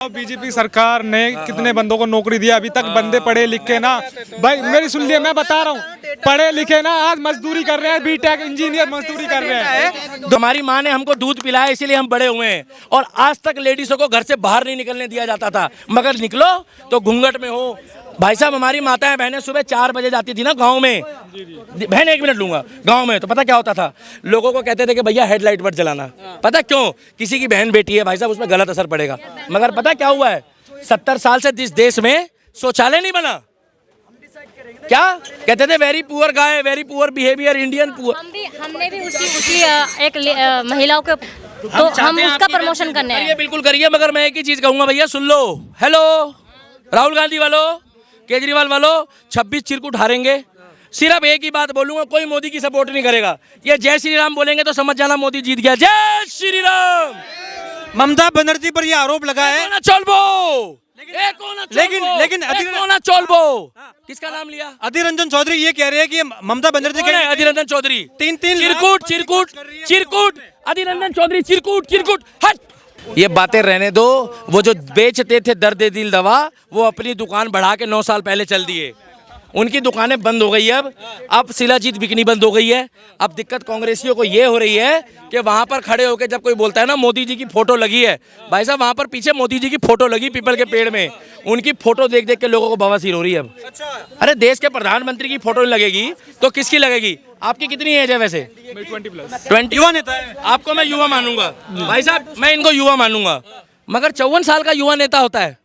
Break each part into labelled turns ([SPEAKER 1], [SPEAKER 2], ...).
[SPEAKER 1] BJP सरकार ने कितने बंदों को नौकरी दिया? अभी तक बंदे पढ़े लिखे ना भाई, मेरी सुन लिए, मैं बता रहा हूँ, पढ़े लिखे ना आज मजदूरी कर रहे हैं, बीटेक इंजीनियर मजदूरी कर रहे हैं।
[SPEAKER 2] हमारी माँ ने हमको दूध पिलाया इसीलिए हम बड़े हुए हैं, और आज तक लेडीजों को घर से बाहर नहीं निकलने दिया जाता था, मगर निकलो तो घूंघट में हो। भाई साहब, हमारी माताएं बहनें सुबह 4 बजे जाती थी ना गांव में। बहन 1 मिनट लूंगा। गांव में तो पता क्या होता था, लोगों को कहते थे कि भैया हेडलाइट मत जलाना। पता क्यों? किसी की बहन बेटी है भाई साहब, उसमें गलत असर पड़ेगा। मगर पता क्या हुआ है, 70 साल से जिस देश में शौचालय नहीं बना, क्या कहते थे? Very poor guy, very poor behaviour, Indian poor.
[SPEAKER 3] हमने भी उसी एक महिलाओं के, तो हम उसका प्रमोशन करने हैं।
[SPEAKER 2] बिल्कुल करिए, मगर मैं एक ही चीज कहूंगा भैया, सुन लो। हेलो राहुल गांधी वालों, केजरीवाल वालों, 26 चिरकुट हारेंगे। सिर्फ एक ही बात बोलूंगा, कोई मोदी की सपोर्ट नहीं करेगा। ये जय श्री राम बोलेंगे तो समझ जाना मोदी जीत गया। जय श्री राम।
[SPEAKER 4] ममता बनर्जी पर यह आरोप लगा है, लेकिन
[SPEAKER 2] किसका नाम लिया?
[SPEAKER 4] अधीर रंजन चौधरी ये कह रहे हैं कि ममता बनर्जी के
[SPEAKER 2] अधीर रंजन चौधरी
[SPEAKER 4] तीन
[SPEAKER 2] चिरकुट अधीर रंजन चौधरी चिरकुट हट। ये बातें रहने दो। वो जो बेचते थे दर्द दिल दवा, वो अपनी दुकान बढ़ा के 9 साल पहले चल दिए। उनकी दुकानें बंद हो गई है। अब शिलाजीत बिकनी बंद हो गई है। अब दिक्कत कांग्रेसियों को ये हो रही है कि वहां पर खड़े होकर जब कोई बोलता है ना मोदी जी की फोटो लगी है, भाई साहब वहां पर पीछे मोदी जी की फोटो लगी पीपल के पेड़ में, उनकी फोटो देख देख के लोगों को बवासीर हो रही है अब। अरे देश के प्रधानमंत्री की फोटो नहीं लगेगी तो किसकी लगेगी? आपकी कितनी एज है वैसे? 20 युवा नेता है। आपको मैं युवा मानूंगा भाई साहब, मैं इनको युवा मानूंगा, मगर 54 साल का युवा नेता होता है।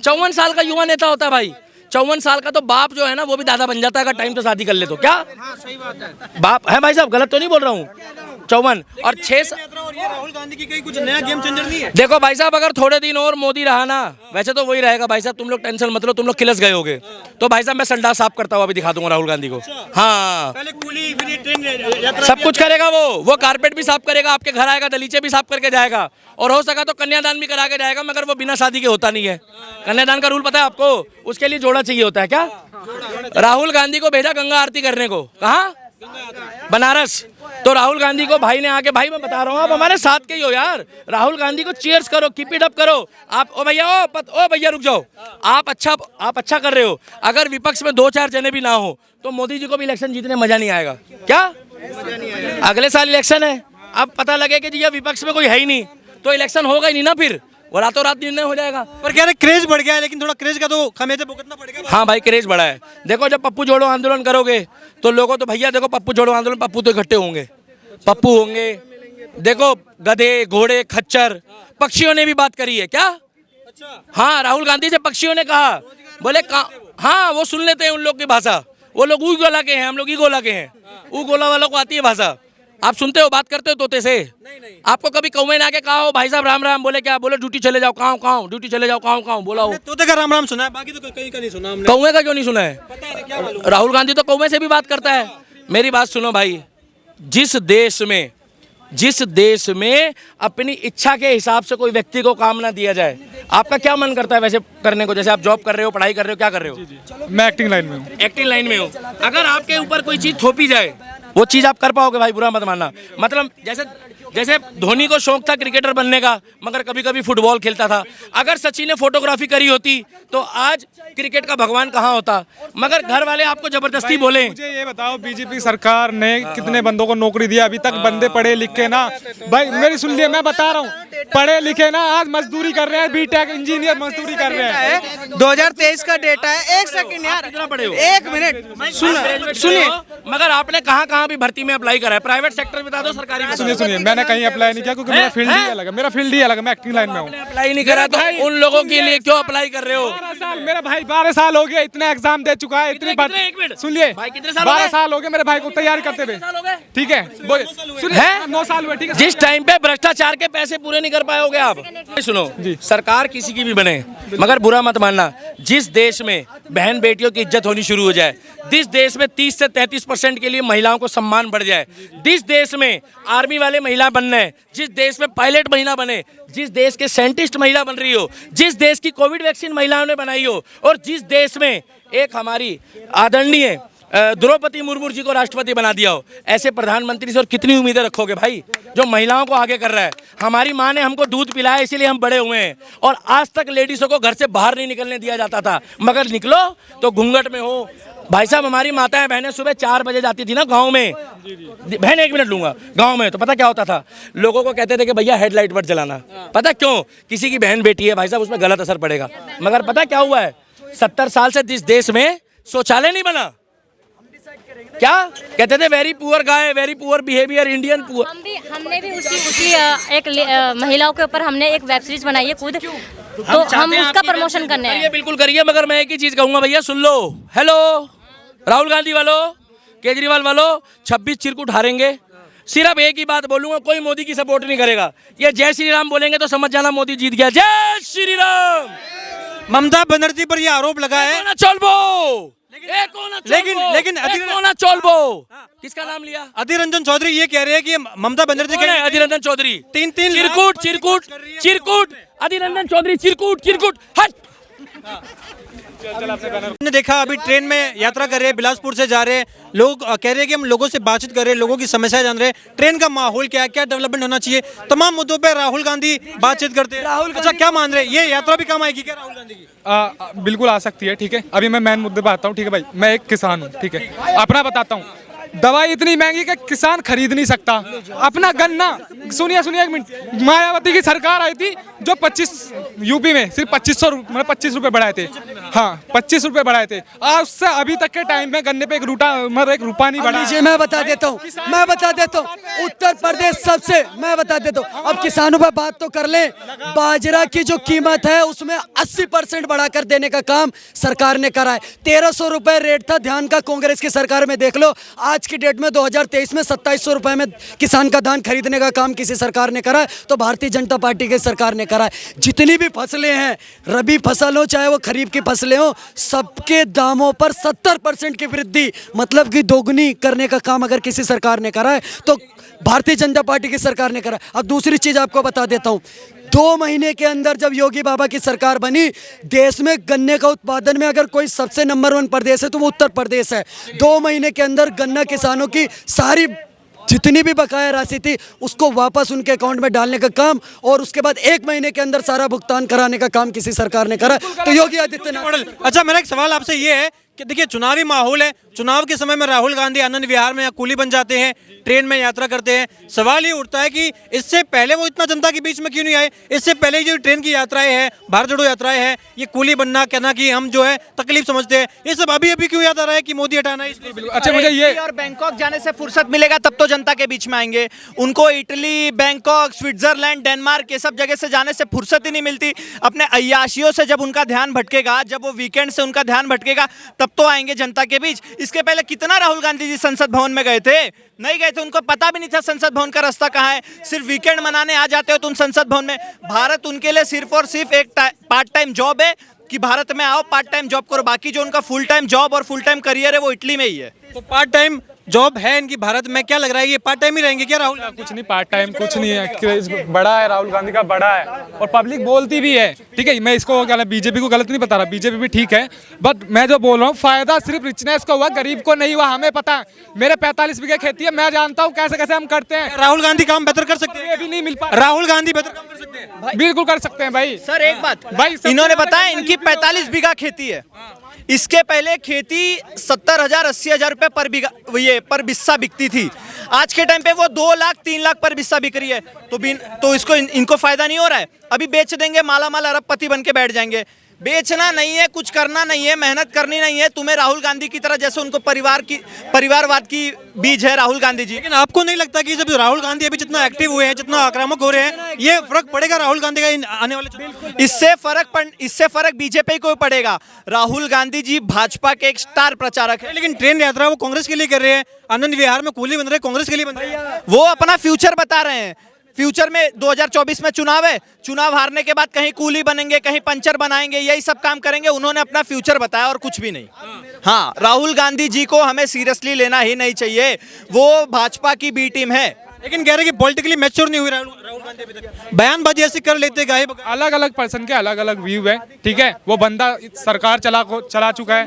[SPEAKER 2] 54 साल का युवा नेता होता है भाई। 54 साल का तो बाप जो है ना वो भी दादा बन जाता है अगर टाइम तो शादी कर ले तो। क्या
[SPEAKER 4] सही बात है,
[SPEAKER 2] बाप है भाई साहब, गलत तो नहीं बोल रहा हूँ? 54 और 6
[SPEAKER 4] राहुल गांधी की कहीं कुछ नया गेम चेंजर नहीं है।
[SPEAKER 2] देखो भाई साहब, अगर थोड़े दिन और मोदी रहा ना, वैसे तो वही रहेगा भाई साहब, तुम लोग टेंशन मत लो, तुम लोग खिलस गए होगे। तो भाई साहब मैं संडास साफ करता हुआ अभी दिखा दूंगा राहुल गांधी को। हाँ,
[SPEAKER 4] पहले कुली, फिर ट्रेन,
[SPEAKER 2] सब कुछ करेगा वो कारपेट भी साफ करेगा, आपके घर आएगा, दलीचे भी साफ करके जाएगा, और हो सका तो कन्यादान भी करा के जाएगा, मगर वो बिना शादी के होता नहीं है। कन्यादान का रूल पता है आपको? उसके लिए जोड़ा चाहिए होता है। क्या राहुल गांधी को भेजा गंगा आरती करने को, कहाँ? बनारस। तो राहुल गांधी को भाई ने आके, भाई मैं बता रहा हूँ आप हमारे साथ के ही हो यार, राहुल गांधी को चीयर्स करो, कीप इट अप करो आप। ओ भैया रुक जाओ, आप अच्छा कर रहे हो। अगर विपक्ष में 2-4 जने भी ना हो तो मोदी जी को भी इलेक्शन जीतने मजा नहीं आएगा। क्या अगले साल इलेक्शन है, अब पता लगे कि जी विपक्ष में कोई है ही नहीं तो इलेक्शन होगा ही नहीं ना, फिर वो रातों रात निर्णय हो जाएगा।
[SPEAKER 4] पर कह रहे क्रेज बढ़ गया है, लेकिन थोड़ा क्रेज का तो खमेजा भुगतना पड़ेगा।
[SPEAKER 2] हाँ भाई, क्रेज बढ़ा है। देखो जब पप्पू जोड़ो आंदोलन करोगे तो लोगों तो भैया देखो, पप्पू जोड़ो आंदोलन, पप्पू तो इकट्ठे होंगे, पप्पू होंगे। देखो गधे, घोड़े, खच्चर, पक्षियों ने भी बात करी है। क्या? हाँ, राहुल गांधी से पक्षियों ने कहा, बोले हाँ वो सुन लेते हैं उन लोग की भाषा। वो लोग ऊ गोला के हैं, हम लोग ई गोला के हैं। ऊ गोला वालों को आती है भाषा। आप सुनते हो, बात करते हो तोते से? नहीं। आपको कभी कौवे ने आके कहा हो भाई साहब राम राम? बोले क्या? बोले ड्यूटी चले जाओ। कहाँ ड्यूटी चले जाओ? कहाँ बोला हो?
[SPEAKER 4] तोते का राम राम सुना है, बाकी तो कहीं का नहीं सुना हमने।
[SPEAKER 2] कौवे का क्यों नहीं सुना है? राहुल गांधी तो कौवे से भी बात करता है। मेरी बात सुनो भाई, जिस देश में अपनी इच्छा के हिसाब से कोई व्यक्ति को काम ना दिया जाए, आपका क्या मन करता है वैसे करने को? जैसे आप जॉब कर रहे हो, पढ़ाई कर रहे हो, क्या कर रहे हो?
[SPEAKER 1] मैं एक्टिंग लाइन में हूँ।
[SPEAKER 2] एक्टिंग लाइन में हो। अगर आपके ऊपर कोई चीज थोपी जाए, वो चीज आप कर पाओगे भाई? बुरा मत मानना। मतलब जैसे धोनी को शौक था क्रिकेटर बनने का, मगर कभी कभी फुटबॉल खेलता था। अगर सचिन ने फोटोग्राफी करी होती तो आज क्रिकेट का भगवान कहाँ होता? मगर घर वाले आपको जबरदस्ती बोले।
[SPEAKER 1] मुझे ये बताओ, बीजेपी सरकार ने कितने बंदों को नौकरी दिया? अभी तक बंदे पढ़े लिखे ना भाई, मेरी सुन लिए, मैं बता रहा हूँ, पढ़े लिखे ना आज मजदूरी कर रहे हैं, बीटेक इंजीनियर मजदूरी कर रहे हैं।
[SPEAKER 5] 2023 का डेटा है। 1 सेकंड यार,
[SPEAKER 2] कितना पढ़े हो?
[SPEAKER 5] 1 मिनट सुनिए।
[SPEAKER 2] मगर आपने कहाँ भी भर्ती में अप्लाई करा है? प्राइवेट सेक्टर बता दो, सरकारी?
[SPEAKER 1] सुनिए, मैंने कहीं अप्लाई नहीं किया क्योंकि मेरा फील्ड ही अलग है। मेरा फील्ड ही अलग है, मैं एक्टिंग लाइन में हूँ।
[SPEAKER 2] अप्लाई नहीं करा तो उन लोगों के लिए क्यों अप्लाई कर रहे हो?
[SPEAKER 1] 12 साल मेरा भाई, 12 साल हो गए, इतने एग्जाम दे चुका है, इतनी बात। सुनिए, 12 साल हो गए मेरे भाई को तैयारी करते हुए। ठीक है, 9 साल हुए। ठीक है,
[SPEAKER 2] जिस टाइम पे भ्रष्टाचार के पैसे पूरे नहीं कर पाओगे आप। सुनो, सरकार किसी की भी बने, मगर बुरा मत मानना, जिस देश में बहन बेटियों की इज्जत होनी शुरू हो जाए, जिस देश में 30 से 33% के लिए महिलाओं को सम्मान बढ़ जाए, जिस देश में आर्मी वाले महिला बनने, जिस देश में पायलट महिला बने, जिस देश के साइंटिस्ट महिला बन रही हो, जिस देश की कोविड वैक्सीन महिलाओं ने बनाई हो, और जिस देश में एक हमारी आदरणीय द्रौपदी मुर्मू जी को राष्ट्रपति बना दिया हो, ऐसे प्रधानमंत्री से और कितनी उम्मीदें रखोगे भाई, जो महिलाओं को आगे कर रहा है। हमारी माँ ने हमको दूध पिलाया, इसीलिए हम बड़े हुए हैं, और आज तक लेडीज़ों को घर से बाहर नहीं निकलने दिया जाता था, मगर निकलो तो घूंघट में हो। भाई साहब, हमारी माताएं बहनें सुबह 4 बजे जाती थी ना गांव में, बहन 1 मिनट लूंगा, गांव में तो पता क्या होता था, लोगों को कहते थे कि भैया हेडलाइट मत जलाना। पता क्यों? किसी की बहन बेटी है भाई साहब, उसमें गलत असर पड़ेगा। मगर पता क्या हुआ है, 70 साल से इस देश में शौचालय नहीं बना। क्या कहते थे? Very poor guy, very poor behaviour, Indian poor.
[SPEAKER 3] हमने भी उसी एक महिलाओं के ऊपर हमने एक वेब सीरीज बनाई है खुद, तो हम उसका प्रमोशन करने हैं।
[SPEAKER 2] करिए, बिल्कुल करिए, मगर मैं एक ही चीज कहूंगा भैया, सुन लो। हेलो राहुल गांधी वालों, केजरीवाल वालों, 26 चिरकुट हारेंगे। सिर्फ एक ही बात बोलूंगा, कोई मोदी की सपोर्ट नहीं करेगा। ये जय श्री राम बोलेंगे तो समझ जाना मोदी जीत गया। जय श्री राम।
[SPEAKER 4] ममता बनर्जी पर यह आरोप लगा है, लेकिन
[SPEAKER 2] किसका नाम लिया?
[SPEAKER 4] अधीर रंजन चौधरी ये कह रहे हैं कि ममता बनर्जी
[SPEAKER 2] कौन है अधीर रंजन चौधरी?
[SPEAKER 4] तीन
[SPEAKER 2] चिरकुट अधीर रंजन चौधरी, चिरकुट हट।
[SPEAKER 4] हमने देखा अभी ट्रेन में यात्रा कर रहे हैं, बिलासपुर से जा रहे हैं, लोग कह रहे हैं कि हम लोगों से बातचीत कर रहे हैं, लोगों की समस्या जान रहे हैं, ट्रेन का माहौल क्या है, क्या डेवलपमेंट होना चाहिए, तमाम मुद्दों पे राहुल गांधी बातचीत करते हैं। राहुल अच्छा क्या मान रहे हैं, ये यात्रा भी काम आएगी क्या राहुल गांधी की?
[SPEAKER 1] बिल्कुल आ सकती है। ठीक है, अभी मैं मेन मुद्दे पे आता हूँ। ठीक है भाई, मैं एक किसान हूँ, ठीक है, अपना बताता हूँ। दवाई इतनी महंगी कि किसान खरीद नहीं सकता अपना गन्ना। सुनिए 1 मिनट, मायावती की सरकार आई थी जो 25 यूपी में सिर्फ 25 रुपए बढ़ाए थे। हाँ, 25 रुपए बढ़ाए थे, और उससे अभी तक के टाइम में गन्ने पे एक रुपया नहीं बढ़ा।
[SPEAKER 5] मैं बता देता हूँ उत्तर प्रदेश सबसे, मैं बता देता हूँ। अब किसानों पर बात तो कर ले, बाजरा की जो कीमत है उसमें 80% बढ़ाकर देने का काम सरकार ने करा है। 1300 रुपए रेट था, ध्यान का कांग्रेस की सरकार में देख लो। आज की डेट में 2023 में 2700 रुपए में किसान का धान खरीदने का काम किसी सरकार ने करा है, तो भारतीय जनता पार्टी की सरकार ने करा है। जितनी भी फसलें हैं, रबी फसल हो चाहे वो खरीफ की फसलें हो, सबके दामों पर 70% की वृद्धि, मतलब कि दोगुनी करने का काम अगर किसी सरकार ने करा है तो भारतीय जनता पार्टी की सरकार ने करा। अब दूसरी चीज आपको बता देता हूँ, 2 महीने के अंदर जब योगी बाबा की सरकार बनी, देश में गन्ने का उत्पादन में अगर कोई सबसे नंबर 1 प्रदेश है तो वो उत्तर प्रदेश है। 2 महीने के अंदर गन्ना किसानों की सारी जितनी भी बकाया राशि थी उसको वापस उनके अकाउंट में डालने का काम, और उसके बाद 1 महीने के अंदर सारा भुगतान कराने का काम किसी सरकार ने करा। तो योगी आदित्यनाथ।
[SPEAKER 4] अच्छा, मेरा एक सवाल आपसे ये है कि देखिए चुनावी माहौल है, चुनाव के समय में राहुल गांधी आनंद विहार में या कूली बन जाते हैं, ट्रेन में यात्रा करते हैं। सवाल ये उठता है कि इससे पहले वो इतना जनता के बीच में क्यों नहीं आए? इससे पहले जो ट्रेन की यात्राएं हैं, भारत जोड़ो यात्राएं हैं, ये कूली बनना, कहना कि हम जो है तकलीफ समझते हैं, ये सब अभी क्यों याद आ रहा है कि मोदी हटाना है इसलिए?
[SPEAKER 1] अच्छा, मुझे ये
[SPEAKER 5] और बैंकॉक जाने से फुर्सत मिलेगा तब तो जनता के बीच में आएंगे। उनको इटली, बैंकॉक, स्विट्जरलैंड, डेनमार्क, ये सब जगह से जाने से फुर्सत ही नहीं मिलती। अपने अय्याशियों से जब उनका ध्यान भटकेगा, जब वो वीकेंड से उनका ध्यान भटकेगा, तब तो आएंगे जनता के बीच। इसके पहले कितना राहुल गांधी जी संसद भवन में गए थे? नहीं गए थे, उनको पता भी नहीं था संसद भवन का रास्ता कहाँ है। सिर्फ वीकेंड मनाने आ जाते हो तुम संसद भवन में। भारत उनके लिए सिर्फ और सिर्फ एक पार्ट टाइम जॉब है कि भारत में आओ, पार्ट टाइम जॉब करो। बाकी जो उनका फुल टाइम जॉब और फुल टाइम करियर है वो इटली में ही है।
[SPEAKER 4] तो पार्ट टाइम जॉब है इनकी भारत में, क्या लग रहा है ये पार्ट टाइम ही रहेंगे क्या राहुल?
[SPEAKER 1] कुछ नहीं, पार्ट टाइम कुछ नहीं है, क्रेज बड़ा है राहुल गांधी का, बड़ा है, और पब्लिक बोलती भी है। ठीक है, मैं इसको बीजेपी को गलत नहीं बता रहा, बीजेपी भी ठीक है, बट मैं जो बोल रहा हूँ फायदा सिर्फ रिचनेस को हुआ, गरीब को नहीं हुआ। हमें पता है, मेरे 45 बीघे खेती है, मैं जानता हूँ कैसे कैसे हम करते हैं।
[SPEAKER 4] राहुल गांधी काम बेहतर कर सकते हैं?
[SPEAKER 1] ये भी नहीं मिल पा,
[SPEAKER 4] राहुल गांधी बेहतर काम कर सकते हैं?
[SPEAKER 1] बिल्कुल कर सकते हैं भाई।
[SPEAKER 5] सर एक बात
[SPEAKER 1] भाई,
[SPEAKER 5] इन्होंने बताया इनकी 45 बीघा खेती है। इसके पहले खेती 70,000 80,000 रुपए पर बीघा, ये पर बिस्सा बिकती थी। आज के टाइम पे वो 2 लाख 3 लाख पर बिस्सा बिक रही है। तो इसको इनको फायदा नहीं हो रहा है। अभी बेच देंगे, माला माल अरबपति बन के बैठ जाएंगे। बेचना नहीं है, कुछ करना नहीं है, मेहनत करनी नहीं है तुम्हें। राहुल गांधी की तरह, जैसे उनको परिवारवाद की बीज है राहुल गांधी जी।
[SPEAKER 4] लेकिन आपको नहीं लगता कि जब राहुल गांधी अभी जितना एक्टिव हुए हैं, जितना आक्रामक हो रहे हैं, ये फर्क पड़ेगा राहुल गांधी का आने वाले?
[SPEAKER 5] इससे फर्क बीजेपी को पड़ेगा। राहुल गांधी जी भाजपा के एक स्टार प्रचारक है।
[SPEAKER 4] लेकिन ट्रेन यात्रा वो कांग्रेस के लिए कर रहे हैं, आनंद विहार में कूली बन रहे हैं, कांग्रेस के लिए बन रहे हैं।
[SPEAKER 5] वो अपना फ्यूचर बता रहे हैं। फ्यूचर में 2024 में चुनाव है, चुनाव हारने के बाद कहीं कूली बनेंगे, कहीं पंचर बनाएंगे, यही सब काम करेंगे। उन्होंने अपना फ्यूचर बताया और कुछ भी नहीं। हाँ, राहुल गांधी जी को हमें सीरियसली लेना ही नहीं चाहिए। वो भाजपा की बी टीम है।
[SPEAKER 4] लेकिन कह रहे हैं कि पॉलिटिकली मैच्योर नहीं हुई राहुल गांधी अभी तक, बयानबाजी ऐसी कर लेते गाहे बगैर।
[SPEAKER 1] अलग अलग पर्सन के अलग अलग व्यू है, ठीक है। वो बंदा सरकार चला चुका है,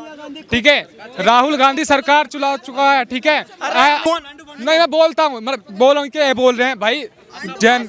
[SPEAKER 1] ठीक है। राहुल गांधी सरकार चला चुका है, ठीक है। नहीं, मैं बोलता हूँ, मैं बोल रहा हूँ कि ये बोल रहे हैं भाई जैन।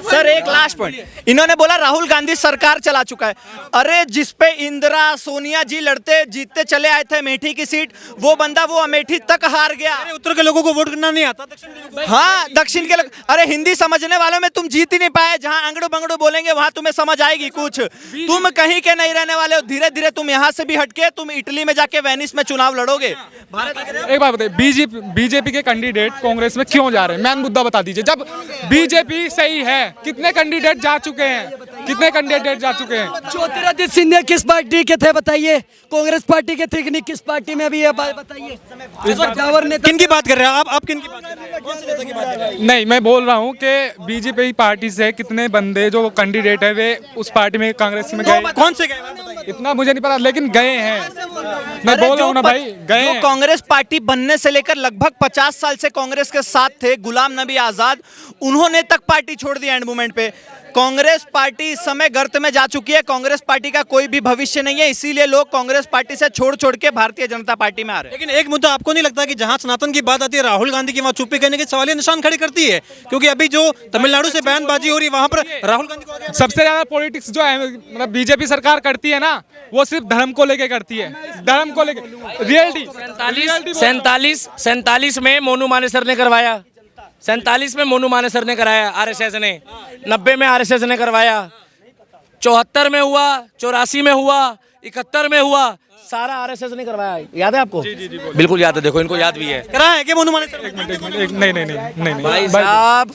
[SPEAKER 6] सर एक लास्ट पॉइंट, इन्होंने बोला राहुल गांधी सरकार चला चुका है। अरे जिस पे इंदिरा सोनिया जी लड़ते जीतते चले आए थे अमेठी की सीट, वो बंदा वो अमेठी तक हार गया।
[SPEAKER 4] अरे उत्तर के लोगों को वोट करना नहीं आता, दक्षिण के लोगों को।
[SPEAKER 6] हाँ दक्षिण के लोग, अरे हिंदी समझने वालों में तुम जीत ही नहीं पाए। जहाँ अंगड़ो बंगड़ो बोलेंगे वहां तुम्हें समझ आएगी कुछ। तुम कहीं के नहीं रहने वाले हो, धीरे धीरे तुम यहाँ से भी हटके तुम इटली में जाके वेनिस में चुनाव लड़ोगे।
[SPEAKER 1] एक बात बताइए, बीजेपी के कैंडिडेट कांग्रेस में क्यों जा रहे हैं? मैन मुद्दा बता दीजिए। जब बीजेपी सही है, कितने कैंडिडेट जा चुके हैं, कितने कैंडिडेट जा चुके हैं?
[SPEAKER 5] ज्योतिरादित्य सिंधिया किस पार्टी के थे बताइए? कांग्रेस पार्टी के थे कि नहीं? किस पार्टी में अभी ये बात बताइए। जावर नेता
[SPEAKER 4] किन की बात कर रहे हैं आप किन की बात कर रहे हैं? कौन से नेता की बात कर रहे हैं?
[SPEAKER 1] नहीं, मैं बोल रहा हूँ कि बीजेपी पार्टी से कितने बंदे जो कैंडिडेट है वे उस पार्टी में कांग्रेस में गए।
[SPEAKER 4] कौन से गए बताइए।
[SPEAKER 1] इतना मुझे नहीं पता, लेकिन गए हैं। मैं
[SPEAKER 6] अरे
[SPEAKER 1] बोल रहा हूँ ना भाई, गए
[SPEAKER 6] जो
[SPEAKER 1] हैं।
[SPEAKER 6] कांग्रेस पार्टी बनने से लेकर लगभग 50 साल से कांग्रेस के साथ थे, गुलाम नबी आजाद, उन्होंने तक पार्टी छोड़ दी एंड मोमेंट पे। कांग्रेस पार्टी इस समय गर्त में जा चुकी है। कांग्रेस पार्टी का कोई भी भविष्य नहीं है, इसीलिए लोग कांग्रेस पार्टी से छोड़ छोड़ के भारतीय जनता पार्टी में आ रहे हैं।
[SPEAKER 4] लेकिन एक मुद्दा आपको नहीं लगता कि जहां सनातन की बात आती है राहुल गांधी की वहां चुप्पी करने के सवालिया निशान खड़े करती है? क्योंकि अभी जो तमिलनाडु से बयानबाजी हो रही है वहां पर राहुल गांधी को आगे
[SPEAKER 1] सबसे ज्यादा पॉलिटिक्स जो है मतलब बीजेपी सरकार करती है ना, वो सिर्फ धर्म को लेके करती है, धर्म को लेके। रियलिटी
[SPEAKER 2] 47 में मोनू मानेसर ने करवाया, 47 में मोनू मानेसर ने कराया आरएसएस ने, 90 में आरएसएस ने करवाया, 74 में हुआ, 84 में हुआ, 71 में हुआ, सारा आरएसएस ने करवाया। याद है आपको? बिल्कुल याद है, देखो इनको याद भी है।
[SPEAKER 4] करा है कि मोनू मानेसर?
[SPEAKER 1] नहीं,
[SPEAKER 2] भाई साहब